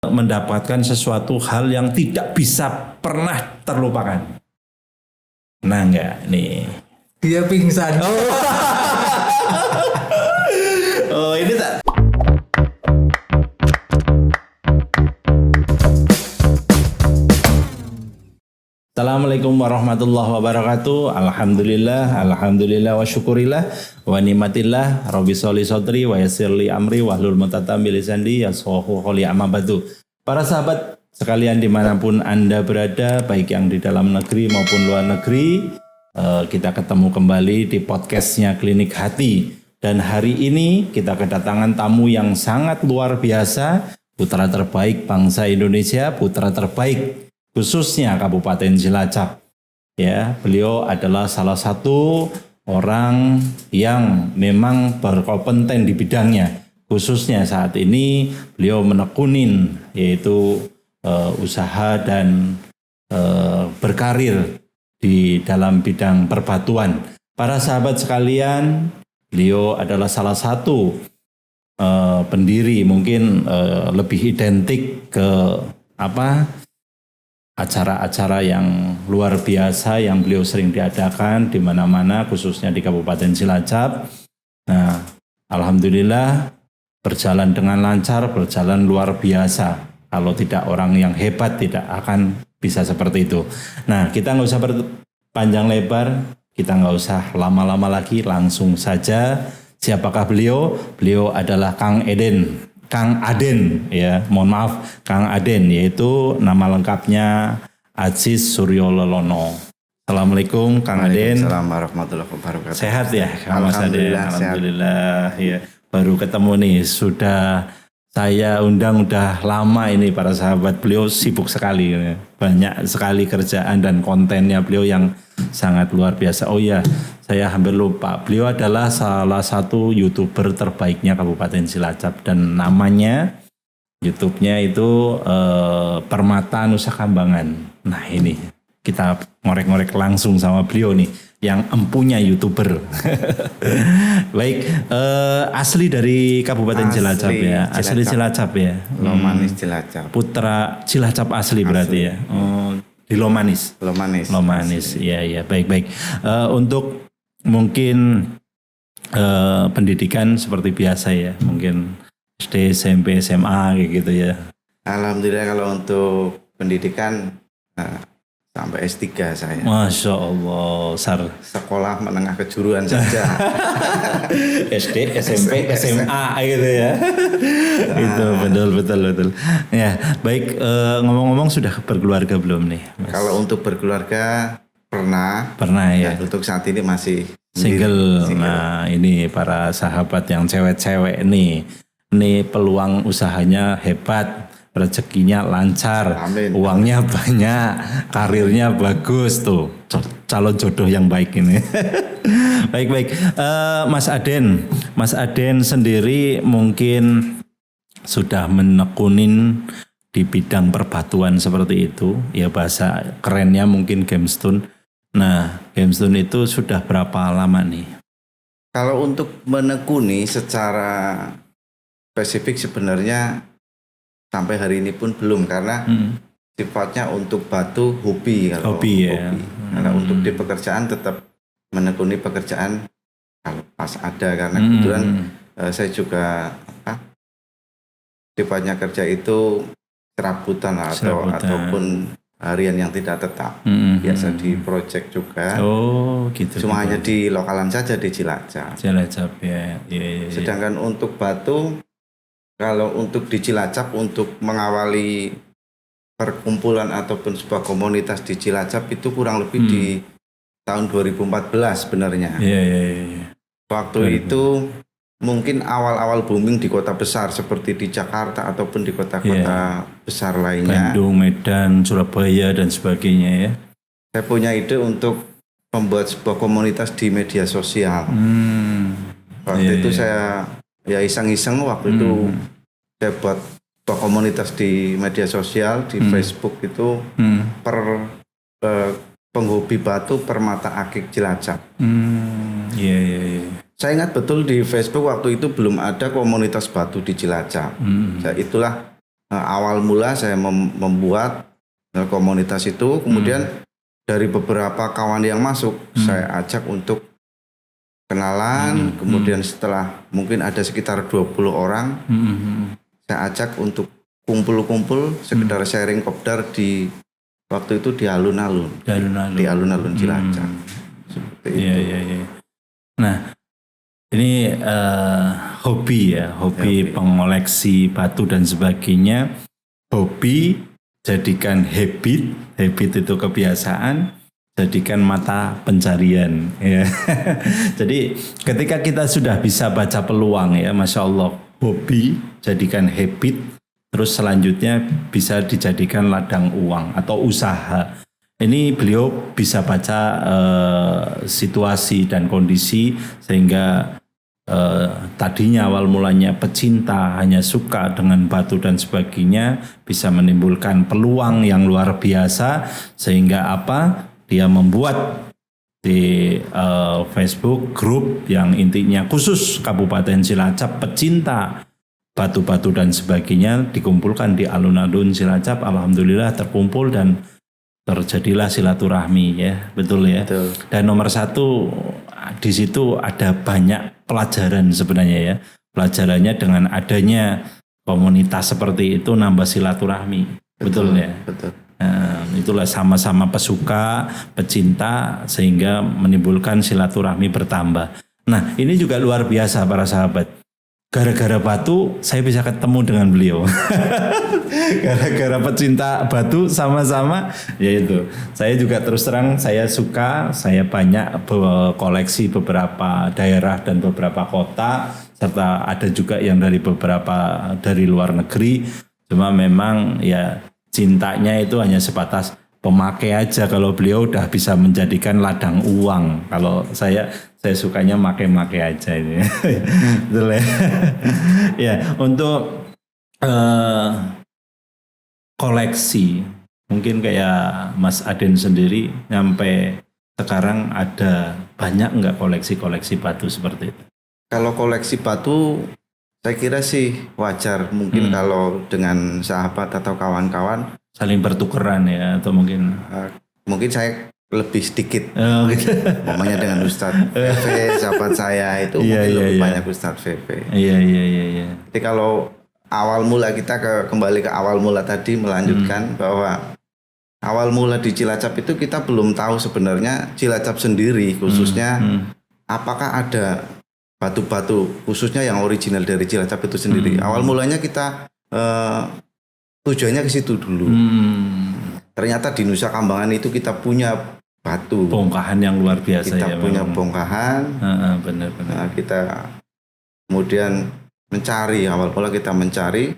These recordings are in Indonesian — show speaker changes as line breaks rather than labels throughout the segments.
mendapatkan sesuatu hal yang tidak bisa pernah terlupakan. Nah enggak nih.
Dia pingsan.
Oh ini tak. Assalamualaikum warahmatullahi wabarakatuh. Alhamdulillah wa syukurillah wa nimatillah rabbi sholli sodri wa yassirli amri wahlul mutatam bilisandi yaswahu qoli amma ba'du. Para sahabat sekalian dimanapun Anda berada, baik yang di dalam negeri maupun luar negeri, kita ketemu kembali di podcastnya Klinik Hati. Dan hari ini kita kedatangan tamu yang sangat luar biasa, putra terbaik bangsa Indonesia, putra terbaik khususnya Kabupaten Cilacap. Ya, beliau adalah salah satu orang yang memang berkompeten di bidangnya. Khususnya saat ini beliau menekunin yaitu usaha dan berkarir di dalam bidang perbatuan. Para sahabat sekalian, beliau adalah salah satu pendiri, mungkin lebih identik ke acara-acara yang luar biasa yang beliau sering diadakan di mana-mana, khususnya di Kabupaten Cilacap. Nah, alhamdulillah berjalan dengan lancar, berjalan luar biasa. Kalau tidak orang yang hebat tidak akan bisa seperti itu. Nah, kita nggak usah berpanjang lebar, kita nggak usah lama-lama lagi, langsung saja. Siapakah beliau? Beliau adalah Kang Aden, ya, mohon maaf, Kang Aden, yaitu nama lengkapnya Aziz Suryo Lelono. Assalamualaikum Kang Aden.
Assalamualaikum warahmatullahi wabarakatuh.
Sehat ya Kang Mas Aden? Alhamdulillah. Ya. Baru ketemu nih, sudah saya undang udah lama ini para sahabat. Beliau sibuk sekali, ya. Banyak sekali kerjaan dan kontennya beliau yang sangat luar biasa. Oh iya, saya hampir lupa. Beliau adalah salah satu YouTuber terbaiknya Kabupaten Cilacap dan namanya YouTube-nya itu Permata Nusa Kambangan. Nah ini kita ngorek-ngorek langsung sama beliau nih yang empunya YouTuber. Baik, asli dari Kabupaten Cilacap ya. Asli Cilacap ya.
Lomanis Cilacap.
Putra Cilacap asli berarti ya. Oh, di Lomanis. Lomanis. Iya, baik. Untuk mungkin pendidikan seperti biasa ya, mungkin SD, SMP, SMA kayak gitu ya.
Alhamdulillah kalau untuk pendidikan sampai S3 saya.
Masya Allah,
Sekolah menengah kejuruan saja.
SD, SMP, SMA gitu ya. Itu betul. Ya, baik, ngomong-ngomong sudah berkeluarga belum nih, Mas?
Kalau untuk berkeluarga pernah
ya.
Untuk saat ini masih
single. Nah, ini para sahabat yang cewek-cewek nih. Ini peluang usahanya hebat, rezekinya lancar, amin, uangnya banyak, karirnya bagus tuh, calon jodoh yang baik ini. Baik. Mas Aden sendiri mungkin sudah menekunin di bidang perbatuan seperti itu, ya bahasa kerennya mungkin gemstone. Nah, gemstone itu sudah berapa lama nih?
Kalau untuk menekuni secara spesifik sebenarnya sampai hari ini pun belum, karena sifatnya untuk batu hobi.
Hobi.
Karena untuk di pekerjaan tetap menekuni pekerjaan kalau pas ada, karena kebetulan saya juga sifatnya kerja itu serabutan ataupun harian yang tidak tetap. Biasa di project juga.
Oh, gitu.
Cuma hanya di lokalan saja di Cilacap.
Ya.
Sedangkan untuk batu, kalau untuk di Cilacap, untuk mengawali perkumpulan ataupun sebuah komunitas di Cilacap itu kurang lebih di tahun 2014 sebenarnya.
Iya.
Waktu itu mungkin awal-awal booming di kota besar seperti di Jakarta ataupun di kota-kota besar lainnya.
Bandung, Medan, Surabaya dan sebagainya ya.
Saya punya ide untuk membuat sebuah komunitas di media sosial. Waktu itu saya iseng-iseng waktu itu saya buat sebuah komunitas di media sosial di Facebook itu penghobi batu Permata Akik Cilacap.
Iya.
Saya ingat betul di Facebook waktu itu belum ada komunitas batu di Cilacap. Itulah awal mula saya membuat komunitas itu, kemudian dari beberapa kawan yang masuk saya ajak untuk kenalan, kemudian setelah mungkin ada sekitar 20 orang saya ajak untuk kumpul-kumpul sekedar sharing kopdar di waktu itu di alun-alun Cilacap. Seperti itu.
Iya. Nah, ini hobi pengoleksi batu dan sebagainya. Hobi jadikan habit itu kebiasaan, jadikan mata pencarian. Ya. Jadi ketika kita sudah bisa baca peluang ya, Masya Allah, hobi jadikan habit, terus selanjutnya bisa dijadikan ladang uang atau usaha. Ini beliau bisa baca situasi dan kondisi sehingga tadinya awal mulanya pecinta hanya suka dengan batu dan sebagainya bisa menimbulkan peluang yang luar biasa sehingga dia membuat di Facebook grup yang intinya khusus Kabupaten Cilacap pecinta batu-batu dan sebagainya dikumpulkan di alun-alun Cilacap. Alhamdulillah terkumpul dan terjadilah silaturahmi ya, betul ya. Betul. Dan nomor satu di situ ada banyak pelajaran sebenarnya ya. Pelajarannya dengan adanya komunitas seperti itu nambah silaturahmi, betul ya. Betul. Nah, itulah sama-sama pesuka, pecinta sehingga menimbulkan silaturahmi bertambah. Nah ini juga luar biasa para sahabat. Gara-gara batu saya bisa ketemu dengan beliau. Gara-gara pecinta batu sama-sama yaitu. Saya juga terus terang saya banyak koleksi beberapa daerah dan beberapa kota serta ada juga yang dari luar negeri. Cuma memang ya cintanya itu hanya sebatas pemakai aja. Kalau beliau udah bisa menjadikan ladang uang. Kalau saya sukanya make aja ini. Betul ya. Ya, untuk koleksi mungkin kayak Mas Aden sendiri sampai sekarang ada banyak nggak koleksi batu seperti itu?
Kalau koleksi batu saya kira sih wajar mungkin kalau dengan sahabat atau kawan-kawan
saling bertukeran ya atau mungkin
saya lebih sedikit, namanya dengan Ustadz VV, sahabat saya itu mungkin lebih banyak Ustadz VV.
Iya.
Jadi kalau awal mula kita kembali ke awal mula tadi melanjutkan bahwa awal mula di Cilacap itu kita belum tahu sebenarnya Cilacap sendiri khususnya apakah ada batu-batu khususnya yang original dari Cilacap itu sendiri. Awal mulanya kita tujuannya ke situ dulu. Ternyata di Nusa Kambangan itu kita punya batu
bongkahan yang luar biasa.
Kita punya bongkahan.
Benar.
Nah, kita kemudian mencari, awal mula kita mencari.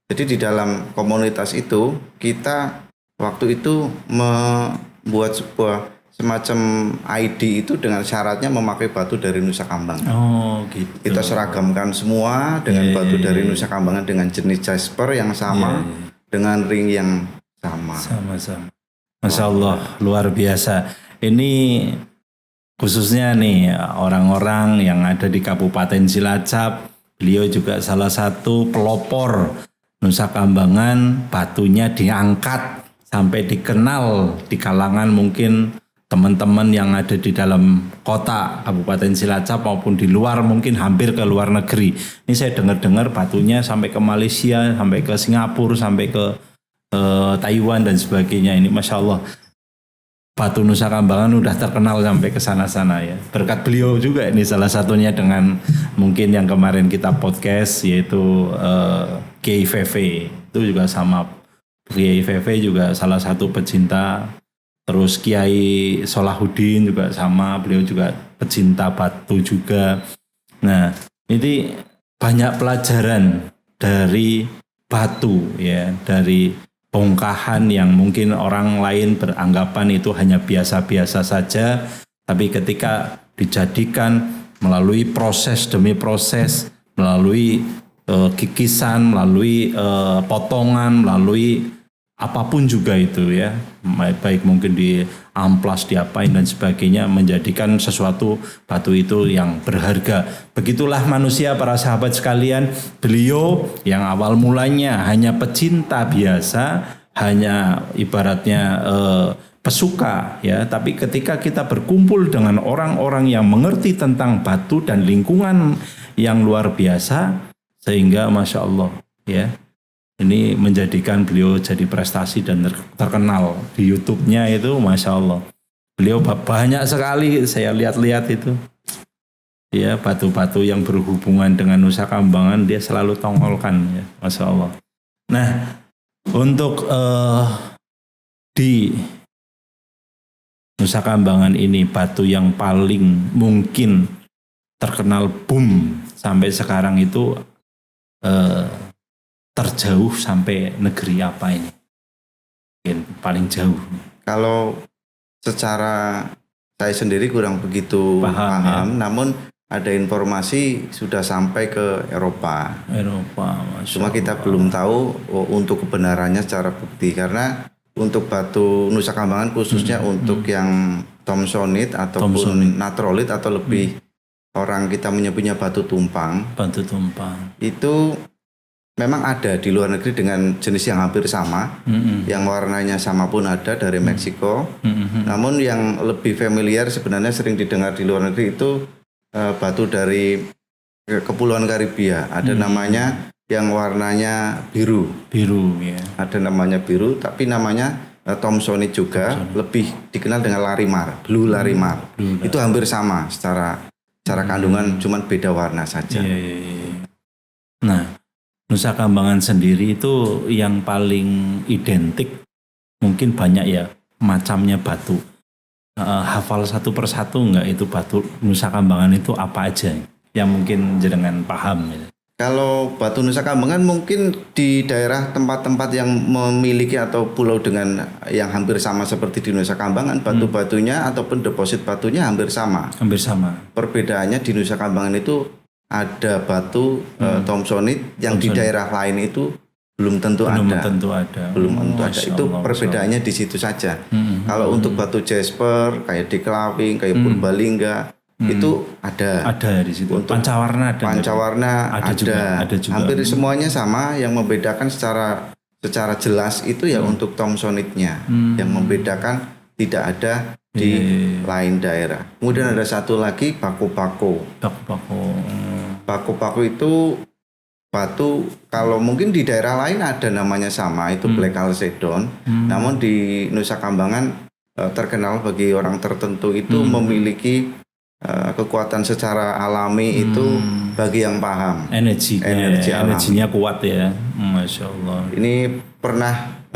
Jadi di dalam komunitas itu kita waktu itu membuat sebuah semacam ID itu dengan syaratnya memakai batu dari Nusa Kambangan.
Oh gitu.
Kita seragamkan semua dengan batu dari Nusa Kambangan dengan jenis jasper yang sama, dengan ring yang sama.
Masya Allah, luar biasa. Ini khususnya nih orang-orang yang ada di Kabupaten Cilacap, beliau juga salah satu pelopor Nusa Kambangan, batunya diangkat sampai dikenal di kalangan mungkin teman-teman yang ada di dalam kota Kabupaten Cilacap maupun di luar, mungkin hampir ke luar negeri. Ini saya dengar-dengar batunya sampai ke Malaysia, sampai ke Singapura, sampai ke Taiwan dan sebagainya. Ini Masya Allah, batu Nusa Kambangan udah terkenal sampai ke sana-sana ya. Berkat beliau juga ini salah satunya dengan mungkin yang kemarin kita podcast yaitu Kiai VV. Itu juga sama, Kiai VV juga salah satu pecinta. Terus Kiai Solahuddin juga sama, beliau juga pecinta batu juga. Nah, ini banyak pelajaran dari batu ya, dari bongkahan yang mungkin orang lain beranggapan itu hanya biasa-biasa saja, tapi ketika dijadikan melalui proses demi proses, melalui kikisan, melalui potongan, melalui apapun juga itu ya, baik mungkin di amplas, diapain dan sebagainya, menjadikan sesuatu batu itu yang berharga. Begitulah manusia para sahabat sekalian, beliau yang awal mulanya hanya pecinta biasa, hanya ibaratnya pesuka ya, tapi ketika kita berkumpul dengan orang-orang yang mengerti tentang batu dan lingkungan yang luar biasa, sehingga Masya Allah ya, ini menjadikan beliau jadi prestasi dan terkenal di YouTube-nya itu, Masya Allah. Beliau banyak sekali saya lihat-lihat itu. Ya, batu-batu yang berhubungan dengan Nusa Kambangan dia selalu tongolkan ya, Masya Allah. Nah, untuk di Nusa Kambangan ini batu yang paling mungkin terkenal boom sampai sekarang itu terjauh sampai negeri apa ini? Mungkin paling jauh.
Kalau secara saya sendiri kurang begitu paham, namun ada informasi sudah sampai ke Eropa. Cuma kita belum tahu untuk kebenarannya secara bukti, karena untuk batu Nusa Kambangan khususnya untuk yang Thomsonite ataupun Natrolite atau lebih orang kita menyebutnya batu tumpang.
Batu tumpang.
Itu memang ada di luar negeri dengan jenis yang hampir sama, yang warnanya sama pun ada dari Meksiko. Namun yang lebih familiar sebenarnya sering didengar di luar negeri itu batu dari Kepulauan Karibia. Ada namanya yang warnanya biru.
Biru ya.
Ada namanya biru, tapi namanya Thomsonite juga. Lebih dikenal dengan Larimar, Blue Larimar. Itu hampir sama secara kandungan, cuman beda warna saja.
Nah, Nusa Kambangan sendiri itu yang paling identik, mungkin banyak ya macamnya batu. Hafal satu persatu enggak itu batu Nusa Kambangan itu apa aja yang mungkin jenengan paham gitu.
Kalau batu Nusa Kambangan mungkin di daerah tempat-tempat yang memiliki atau pulau dengan yang hampir sama seperti di Nusa Kambangan, batu-batunya ataupun deposit batunya hampir sama.
Hampir sama.
Perbedaannya di Nusa Kambangan itu ada batu Thomsonite yang di daerah lain itu belum tentu ada. Belum tentu ada. Itu perbedaannya di situ saja. Kalau untuk batu Jasper kayak di Kelawing, kayak Purbalingga itu ada.
Ada di situ. Untuk Pancawarna ada juga.
Hampir semuanya sama. Yang membedakan secara jelas itu ya untuk Thomsonite-nya. Yang membedakan tidak ada di lain daerah. Kemudian ada satu lagi Bako-Bako. Bako-Bako itu batu, kalau mungkin di daerah lain ada namanya sama, itu Black Chalcedon. Namun di Nusa Kambangan terkenal bagi orang tertentu itu memiliki kekuatan secara alami itu bagi yang paham.
Energinya kuat ya, Masya Allah.
Ini pernah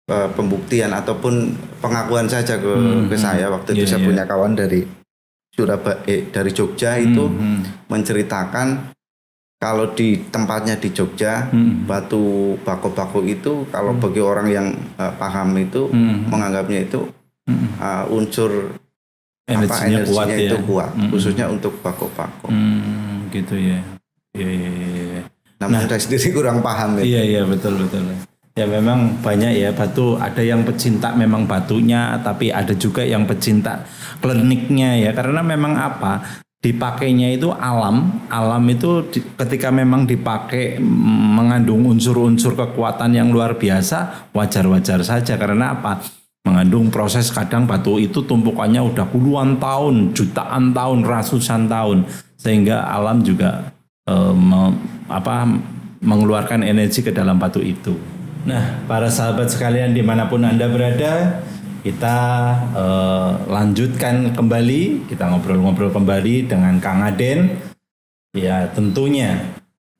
pembuktian ataupun pengakuan saja ke saya waktu itu. Saya punya kawan dari dari Jogja itu menceritakan kalau di tempatnya di Jogja batu Bako-Bako itu kalau bagi orang yang paham itu menganggapnya itu unsur energinya itu kuat, khususnya untuk Bako-Bako.
Gitu ya.
Namun saya sendiri kurang paham itu.
Iya betul. Ya memang banyak ya batu, ada yang pecinta memang batunya, tapi ada juga yang pecinta kliniknya ya, karena memang apa, dipakainya itu alam itu ketika memang dipakai mengandung unsur-unsur kekuatan yang luar biasa, wajar-wajar saja, karena apa, mengandung proses, kadang batu itu tumpukannya udah puluhan tahun, jutaan tahun, ratusan tahun, sehingga alam juga mengeluarkan energi ke dalam batu itu. Nah, para sahabat sekalian dimanapun Anda berada, kita lanjutkan kembali, kita ngobrol-ngobrol kembali dengan Kang Aden. Ya tentunya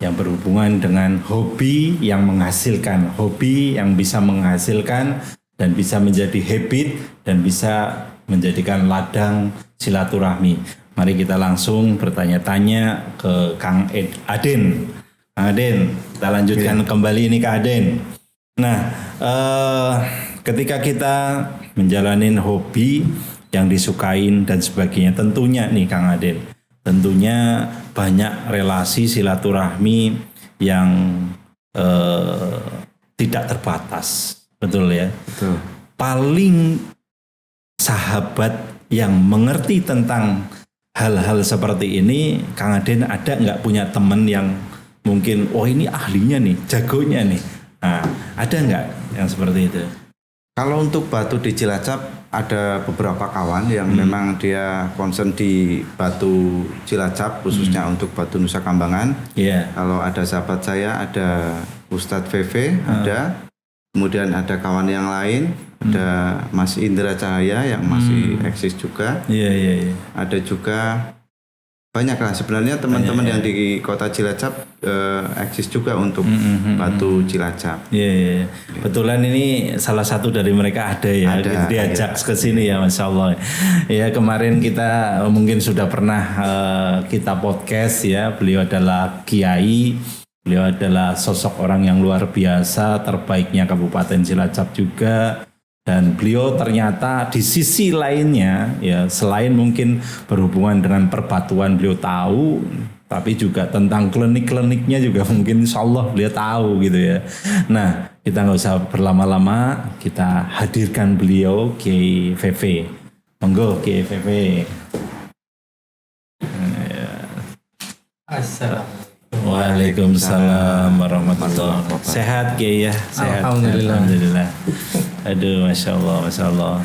yang berhubungan dengan hobi yang menghasilkan, hobi yang bisa menghasilkan dan bisa menjadi habit dan bisa menjadikan ladang silaturahmi. Mari kita langsung bertanya-tanya ke Kang Aden. Kang Aden, kita lanjutkan kembali ini Kang Aden. Nah, ketika kita menjalanin hobi yang disukain dan sebagainya, tentunya nih Kang Aden, tentunya banyak relasi silaturahmi yang tidak terbatas, betul ya.
Betul.
Paling sahabat yang mengerti tentang hal-hal seperti ini, Kang Aden ada nggak punya teman yang mungkin, oh ini ahlinya nih, jagonya nih. Nah, ada nggak yang seperti itu?
Kalau untuk batu di Cilacap ada beberapa kawan yang memang dia concern di batu Cilacap khususnya untuk batu Nusa Kambangan.
Iya.
Kalau ada sahabat saya ada Ustadz VV, ada. Kemudian ada kawan yang lain, ada Mas Indra Cahaya yang masih eksis juga.
Iya.
Ada juga banyak lah sebenarnya teman-teman yang di kota Cilacap eksis juga untuk batu Cilacap.
Iya. Kebetulan ini salah satu dari mereka ada ya, diajak ke sini ya, Masya Allah. Ya kemarin kita mungkin sudah pernah kita podcast ya, beliau adalah Kiai, beliau adalah sosok orang yang luar biasa, terbaiknya Kabupaten Cilacap juga. Dan beliau ternyata di sisi lainnya ya, selain mungkin berhubungan dengan perbatuan beliau tahu, tapi juga tentang klinik-kliniknya juga mungkin insya Allah beliau tahu gitu ya. Nah kita nggak usah berlama-lama, kita hadirkan beliau Kiai VV. Monggo Kiai VV.
Assalamualaikum.
Waalaikumsalam warahmatullahi wabarakatuh. Sehat Kiai ya? Sehat. Alhamdulillah. Aduh, Masya Allah.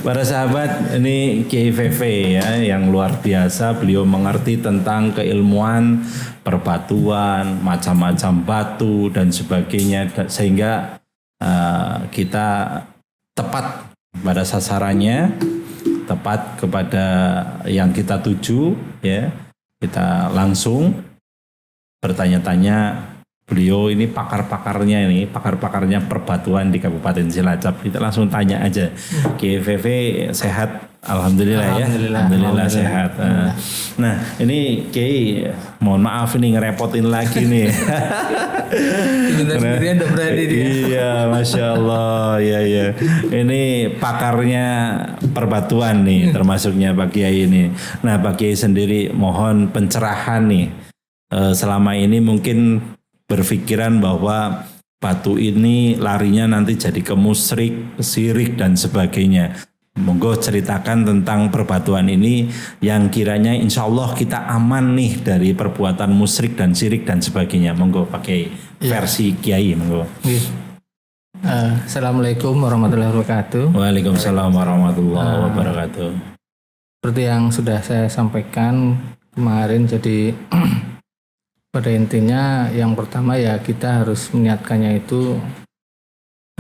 Para sahabat, ini Kiai VV ya, yang luar biasa. Beliau mengerti tentang keilmuan perbatuan, macam-macam batu dan sebagainya, sehingga kita tepat pada sasarannya, tepat kepada yang kita tuju ya. Kita langsung bertanya-tanya, beliau ini pakar-pakarnya perbatuan di Kabupaten Cilacap. Kita langsung tanya aja. Kiai VV sehat, alhamdulillah ya. Alhamdulillah sehat. Nah, ini Kiai, mohon maaf ini ngerepotin lagi nih.
Sendirian udah berani dia.
Iya, Masya Allah. Iya. Ini pakarnya perbatuan nih, termasuknya Pak Kiai ini. Nah, Pak Kiai sendiri mohon pencerahan nih. Selama ini mungkin berpikiran bahwa batu ini larinya nanti jadi ke musyrik, syirik dan sebagainya. Monggo ceritakan tentang perbatuan ini yang kiranya insya Allah kita aman nih dari perbuatan musyrik dan syirik dan sebagainya. Monggo pakai versi Kiai, monggo.
Assalamualaikum warahmatullahi wabarakatuh.
Waalaikumsalam warahmatullahi wabarakatuh.
Seperti yang sudah saya sampaikan kemarin, jadi pada intinya yang pertama ya kita harus meniatkannya itu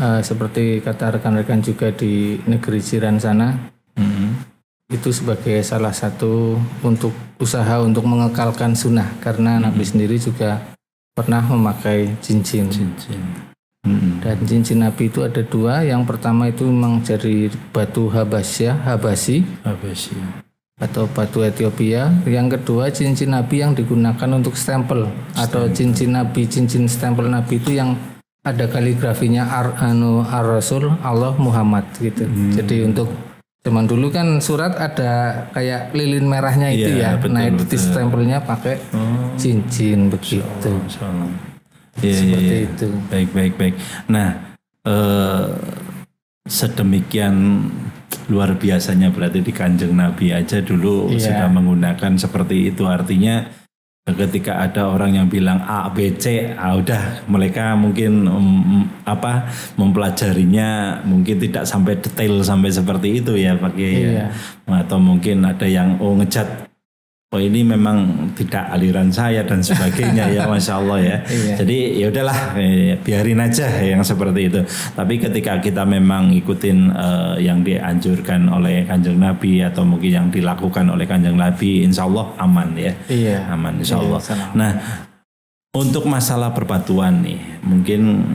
seperti kata rekan-rekan juga di negeri jiran sana, itu sebagai salah satu untuk usaha untuk mengekalkan sunnah, karena Nabi sendiri juga pernah memakai cincin. Dan cincin Nabi itu ada dua. Yang pertama itu memang dari batu Habasi atau batu Ethiopia. Yang kedua cincin Nabi yang digunakan untuk stempel atau cincin Nabi, cincin stempel Nabi itu yang ada kaligrafinya Ar-Rasul Allah Muhammad gitu. Jadi untuk zaman dulu kan surat ada kayak lilin merahnya itu ya. Betul, nah itu di stempelnya pakai cincin begitu. Seperti itu.
Baik. Nah, sedemikian luar biasanya berarti di Kanjeng Nabi aja dulu sudah menggunakan seperti itu. Artinya ketika ada orang yang bilang A, B, C, udah mereka mungkin mempelajarinya mungkin tidak sampai detail sampai seperti itu ya Pak Kiai. Atau mungkin ada yang ngejat, ini memang tidak aliran saya dan sebagainya ya, Masya Allah ya. Jadi ya udahlah, biarin aja yang seperti itu. Tapi ketika kita memang ikutin yang dianjurkan oleh Kanjeng Nabi atau mungkin yang dilakukan oleh Kanjeng Nabi, insya Allah aman ya. Aman insya Allah. Nah, untuk masalah perbatuan nih, mungkin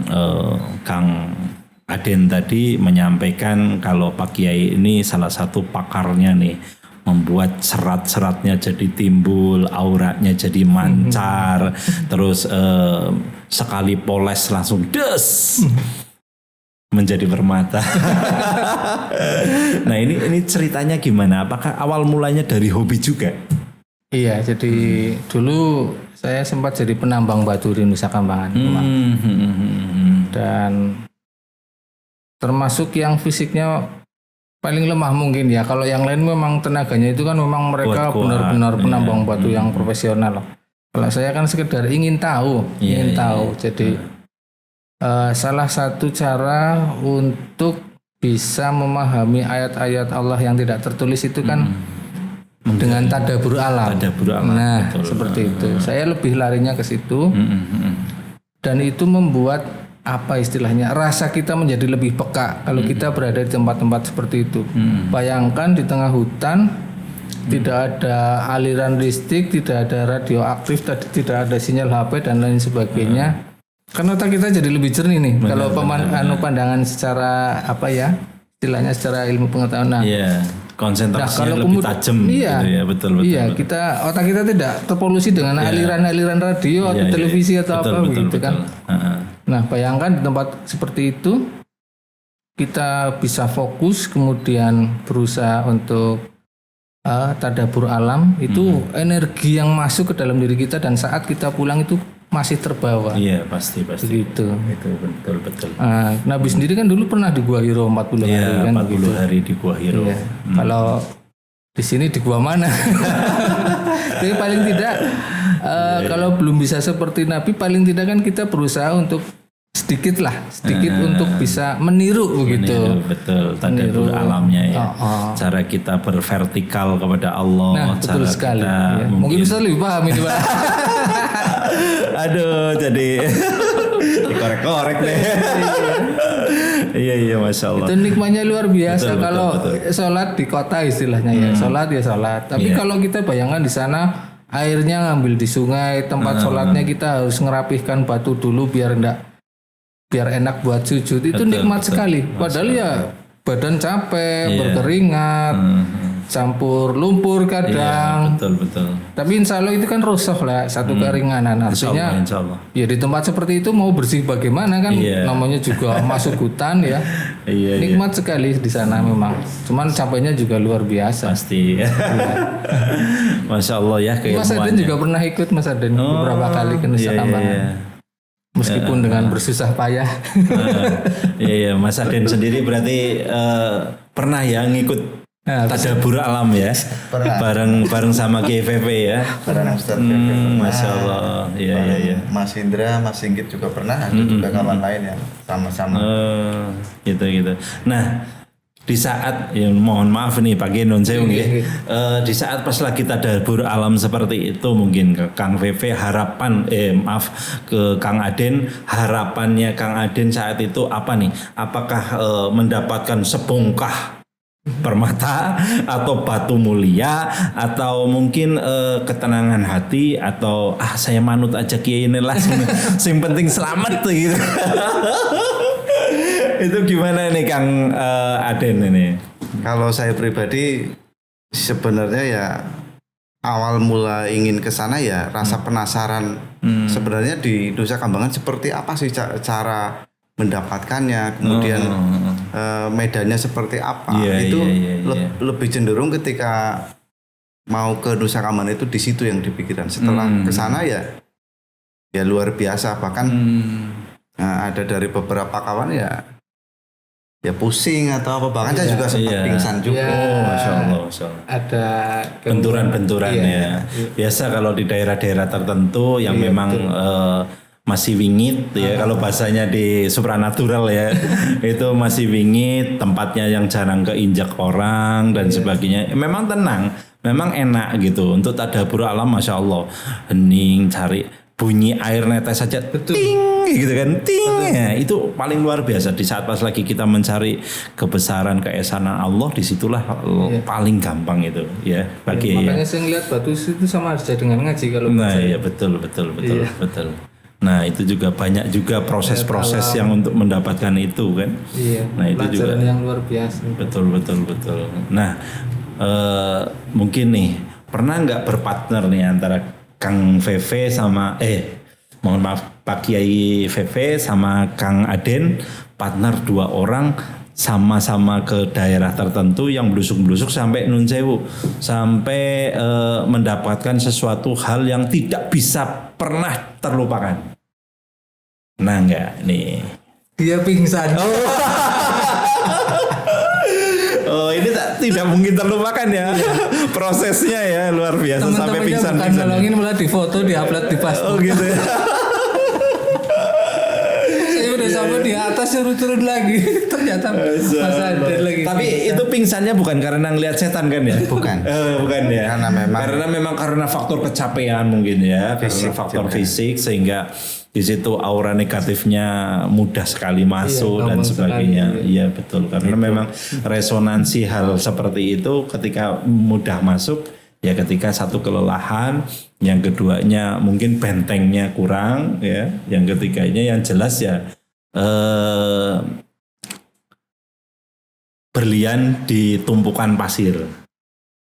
Kang Aden tadi menyampaikan kalau Pak Kiai ini salah satu pakarnya nih, membuat serat-seratnya jadi timbul, auratnya jadi mancar, terus sekali poles langsung des menjadi permata. Nah ini ceritanya gimana? Apakah awal mulanya dari hobi juga?
Iya, jadi dulu saya sempat jadi penambang batu di Nusa Kambangan. dan termasuk yang fisiknya paling lemah mungkin ya. Kalau yang lain memang tenaganya itu kan memang mereka
Kuat-kuat,
benar-benar penambang
iya.
batu yang profesional. Kalau saya kan sekedar ingin tahu,
Iya,
Jadi salah satu cara untuk bisa memahami ayat-ayat Allah yang tidak tertulis itu kan dengan tadabbur alam.
Tadabbur alam,
Nah,
betul.
seperti itu. Saya lebih larinya ke situ. Dan itu membuat apa istilahnya, rasa kita menjadi lebih peka kalau kita berada di tempat-tempat seperti itu. Bayangkan di tengah hutan, tidak ada aliran listrik, tidak ada radioaktif, tidak ada sinyal HP dan lain sebagainya. Kan otak kita jadi lebih jernih nih. Kalau pandangan secara apa ya, istilahnya secara ilmu pengetahuan. Nah,
Iya, konsentrasinya lebih tajam
iya,
gitu ya, betul.
Iya, otak kita tidak terpolusi dengan aliran-aliran radio atau televisi atau apa begitu kan. Nah, bayangkan di tempat seperti itu kita bisa fokus, kemudian berusaha untuk tadabbur alam, itu energi yang masuk ke dalam diri kita dan saat kita pulang itu masih terbawa.
Iya, pasti.
Begitu.
Itu betul.
Nabi sendiri kan dulu pernah di Gua Hiro 40 hari kan
40
begitu.
hari di Gua Hiro.
Iya. Kalau di sini di gua mana? Tapi paling tidak kalau belum bisa seperti Nabi, paling tidak kan kita berusaha untuk sedikit untuk bisa meniru begitu.
Betul, tadabbur alamnya ya. Cara kita bervertikal kepada Allah.
Nah, betul
cara
sekali.
kita
Ya. Mungkin bisa lebih paham ini, Pak.
Aduh, jadi dikorek-korek deh. Iya, Masya Allah.
Itu nikmatnya luar biasa.
Betul,
kalau sholat di kota istilahnya ya, sholat ya sholat. Tapi kalau kita bayangkan di sana airnya ngambil di sungai, tempat sholatnya kita harus ngerapihkan batu dulu biar enak buat sujud. Itu nikmat sekali. Padahal ya badan capek, berkeringat, campur lumpur kadang.
Betul.
Tapi insya Allah itu kan rusuh lah, satu keringanan. Artinya
Insya Allah.
ya di tempat seperti itu mau bersih bagaimana kan, namanya juga masuk hutan ya. Nikmat sekali di sana memang. Cuman capeknya juga luar biasa.
Pasti. Masya Allah ya keilmuannya.
Mas Aden juga pernah ikut Mas Aden beberapa kali ke Nusa Kambangan. Meskipun dengan bersusah payah.
Iya, Mas Aden sendiri berarti pernah ya ngikut tadabbur alam ya, bareng sama GVP ya.
Bareng Ustaz
Masya Allah, iya.
Mas Indra, Mas Singgit juga pernah, ada juga kawan lain yang sama-sama.
Gitu. Nah, di saat ya mohon maaf nih Pak Genon saya di saat pas lagi tadabbur alam seperti itu mungkin ke Kang VV ke Kang Aden, harapannya Kang Aden saat itu apa nih? Apakah mendapatkan sebongkah permata atau batu mulia atau mungkin ketenangan hati atau saya manut aja kiai ini lah sing penting selamat tuh gitu. Itu gimana nih Kang Aden ini?
Kalau saya pribadi sebenarnya ya awal mula ingin ke sana ya rasa penasaran sebenarnya di Nusa Kambangan seperti apa sih cara mendapatkannya, kemudian medannya seperti apa. Lebih cenderung ketika mau ke Nusa Kambangan itu di situ yang dipikiran. Setelah ke sana ya luar biasa, bahkan ada dari beberapa kawan ya pusing atau apa, bahkan saya juga sempat pingsan juga.
Masya Allah.
Ada
benturan-benturan ya. Biasa kalau di daerah-daerah tertentu yang memang masih wingit ya, kalau bahasanya di supranatural ya, itu masih wingit, tempatnya yang jarang keinjak orang dan sebagainya. Memang tenang, memang enak gitu untuk tadabbur alam, Masya Allah. Hening, cari bunyi air netes saja, ting gitu kan, ting ya, itu paling luar biasa. Di saat pas lagi kita mencari kebesaran keesanan Allah, disitulah paling gampang itu ya bagi
makanya saya ngeliat batu itu sama aja dengan ngaji kalau
iya betul. Nah itu juga banyak juga proses-proses yang untuk mendapatkan itu kan. Nah itu juga
yang luar biasa.
Betul. Nah mungkin nih pernah nggak berpartner nih antara Kang VV sama mohon maaf Pak Kiai VV sama Kang Aden, partner 2 orang sama-sama ke daerah tertentu yang belusuk-belusuk sampai Nun Sewu, sampai mendapatkan sesuatu hal yang tidak bisa pernah terlupakan. Nah enggak nih,
Dia pingsan.
Oh ini tidak mungkin terlupakan ya prosesnya ya luar biasa sampai
Teman-temannya
pingsan.
bukan nolongin, malah difoto, diupload di Facebook.
Oh gitu ya.
Saya udah sampai di atas suruh turun lagi. Ternyata masih ada lagi.
Tapi itu pingsannya bukan karena ngelihat setan kan ya?
Bukan.
Bukan ya.
Karena
faktor kecapean mungkin ya, karena faktor fisik sehingga di situ aura negatifnya mudah sekali masuk dan sebagainya. Iya betul, karena memang resonansi hal seperti itu ketika mudah masuk ya, ketika satu kelelahan, yang keduanya mungkin bentengnya kurang ya, yang ketiganya yang jelas ya berlian di tumpukan pasir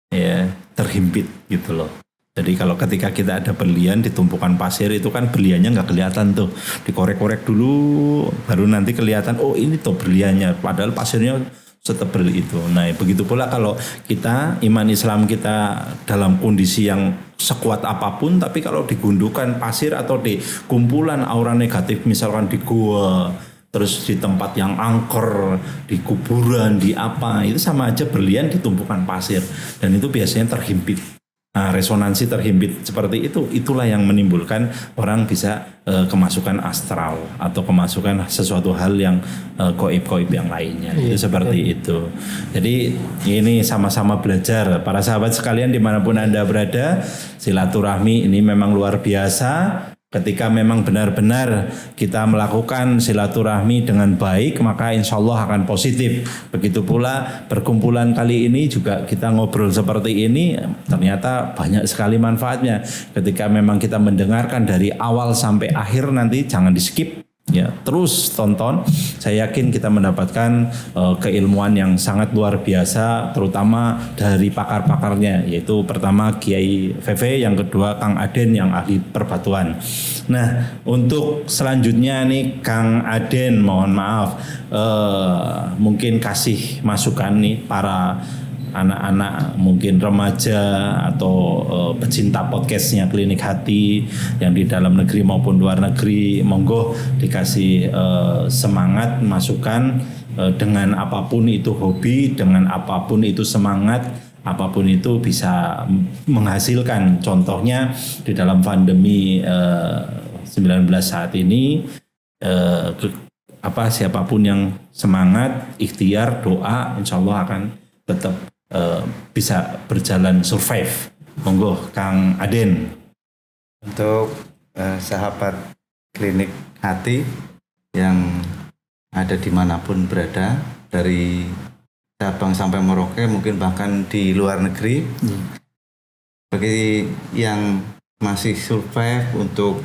ya, terhimpit gitu loh. Jadi kalau ketika kita ada berlian di tumpukan pasir itu kan berliannya nggak kelihatan tuh, dikorek-korek dulu baru nanti kelihatan oh ini tuh berliannya, padahal pasirnya setebal itu. Nah begitu pula kalau kita iman Islam kita dalam kondisi yang sekuat apapun, tapi kalau digundukan pasir atau di kumpulan aura negatif misalkan di gua, terus di tempat yang angker, di kuburan, di apa, itu sama aja berlian di tumpukan pasir dan itu biasanya terhimpit. Nah, resonansi terhimpit seperti itu, itulah yang menimbulkan orang bisa kemasukan astral atau kemasukan sesuatu hal yang goib-goib yang lainnya. Itu seperti itu. Jadi ini sama-sama belajar. Para sahabat sekalian dimanapun Anda berada, silaturahmi ini memang luar biasa. Ketika memang benar-benar kita melakukan silaturahmi dengan baik, maka insya Allah akan positif. Begitu pula perkumpulan kali ini juga kita ngobrol seperti ini, ternyata banyak sekali manfaatnya. Ketika memang kita mendengarkan dari awal sampai akhir, nanti jangan di skip. Ya, terus tonton. Saya yakin kita mendapatkan keilmuan yang sangat luar biasa, terutama dari pakar-pakarnya, yaitu pertama Kiai VV, yang kedua Kang Aden yang ahli perbatuan. Nah, untuk selanjutnya nih Kang Aden, mohon maaf, mungkin kasih masukan nih para anak-anak mungkin remaja atau pecinta podcastnya Klinik Hati yang di dalam negeri maupun luar negeri, monggo dikasih semangat, masukan dengan apapun itu hobi, dengan apapun itu semangat, apapun itu bisa menghasilkan. Contohnya di dalam pandemi 19 saat ini, siapapun yang semangat, ikhtiar, doa, insya Allah akan tetap bisa berjalan survive. Monggo Kang Aden.
Untuk sahabat Klinik Hati yang ada dimanapun berada, dari Sabang sampai Merauke, mungkin bahkan di luar negeri, bagi yang masih survive untuk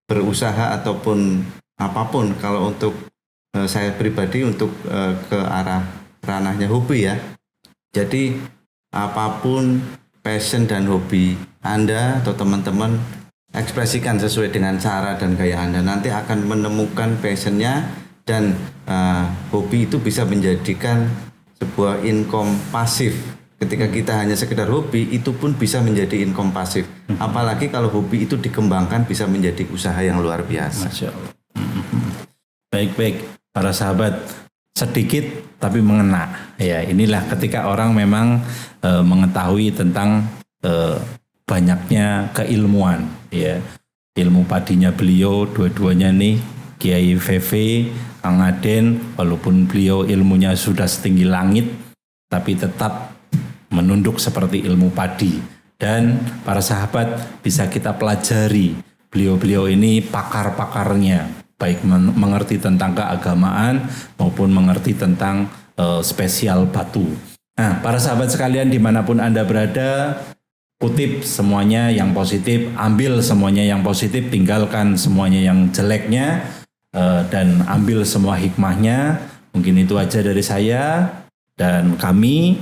berusaha ataupun apapun, kalau untuk saya pribadi untuk ke arah ranahnya hobi ya. Jadi apapun passion dan hobi Anda atau teman-teman, ekspresikan sesuai dengan cara dan gaya Anda. Nanti akan menemukan passionnya, dan hobi itu bisa menjadikan sebuah income pasif. Ketika kita hanya sekedar hobi, itu pun bisa menjadi income pasif. Apalagi kalau hobi itu dikembangkan bisa menjadi usaha yang luar biasa.
Masya Allah. Baik-baik. Para sahabat, sedikit tapi mengena. Ya, inilah ketika orang memang mengetahui tentang banyaknya keilmuan. Ya, ilmu padinya beliau dua-duanya nih, Kiai VV, Kang Aden, walaupun beliau ilmunya sudah setinggi langit, tapi tetap menunduk seperti ilmu padi. Dan para sahabat bisa kita pelajari. Beliau-beliau ini pakar-pakarnya, baik mengerti tentang keagamaan maupun mengerti tentang spesial batu. Nah, para sahabat sekalian dimanapun Anda berada, kutip semuanya yang positif, ambil semuanya yang positif, tinggalkan semuanya yang jeleknya, dan ambil semua hikmahnya. Mungkin itu aja dari saya dan kami,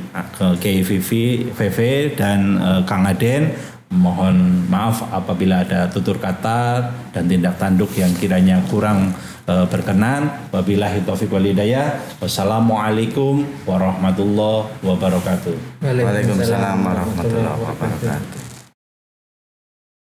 Kiai VV dan Kang Aden. Mohon maaf apabila ada tutur kata dan tindak tanduk yang kiranya kurang berkenan. Wabillahi taufiq wal hidayah. Wassalamualaikum warahmatullahi wabarakatuh.
Waalaikumsalam warahmatullahi wabarakatuh.